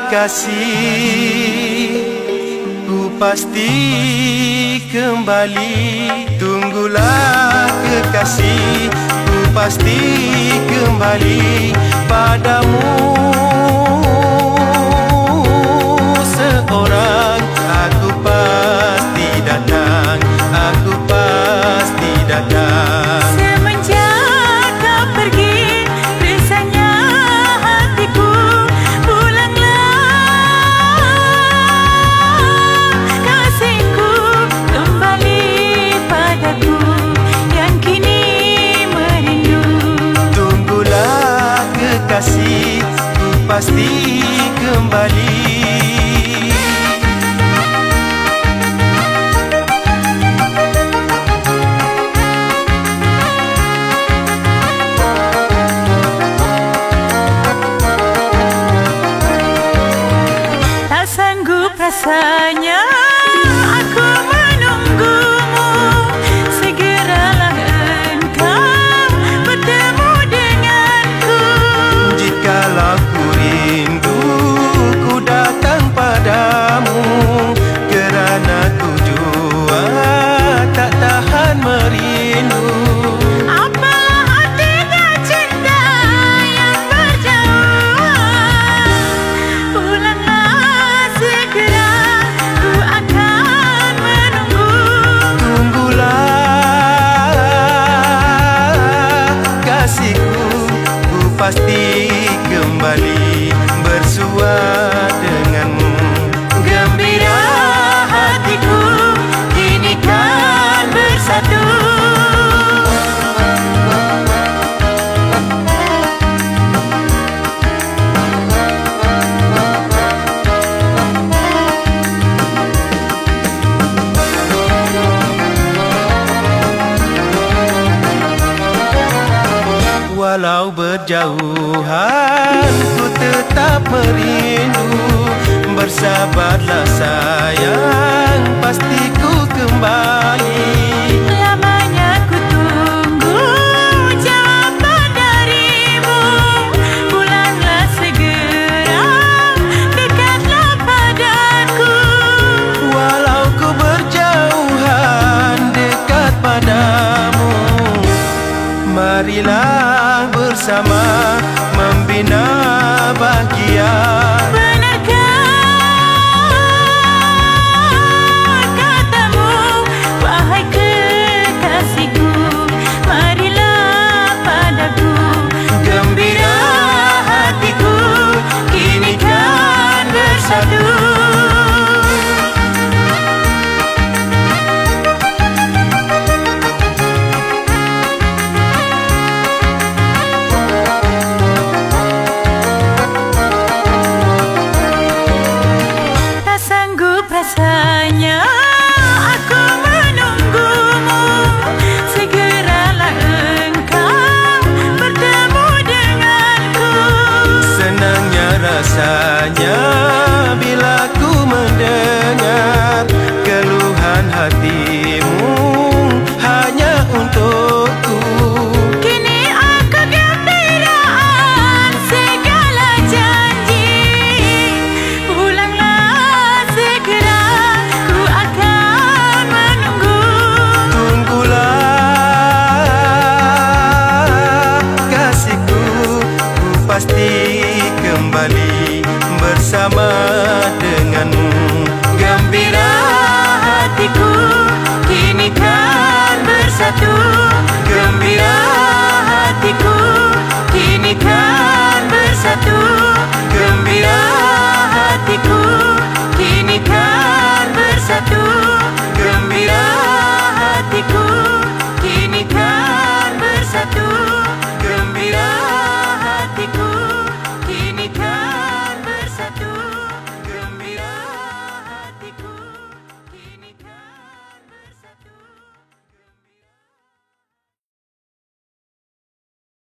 kekasih, ku pasti kembali. Tunggulah kekasih, ku pasti kembali padamu. Seorang aku pasti datang, aku pasti datang. Semenjak kau pergi, rasanya hatiku. Pulanglah kasihku, kembali padaku yang kini merindu. Tunggulah kekasih, ku pasti kembali. Rasanya aku menunggumu, segeralah engkau bertemu denganku. Jikalau ku rindu, ku datang padamu, kerana ku jua tak tahan merindu. Apalah artinya cinta yang berjauhan? Pulanglah segera, ku akan menunggu. Tunggulah kasihku, ku pasti kembali bersua denganmu. Gembira hatiku, kini kan bersatu. Walau berjauhan, ku tetap merindu. Bersabarlah sayang, pasti ku kembali. Lamanya ku tunggu jawaban darimu. Pulanglah segera, dekatlah padaku. Walau ku berjauhan, dekat padamu. Marilah bersama membina bahagia. Benarkah katamu, wahai kekasihku? Marilah padaku, Gembira hatiku, kini kan bersatu. rasanya aku menunggumu, segeralah engkau bertemu denganku. Senangnya rasanya bila ku mendengar keluhan hatimu hanya untukku. Kini aku gembiraan segala janji. Pulanglah segera, ku akan menunggu. Tunggulah kasihku, ku pasti kembali bersama denganmu.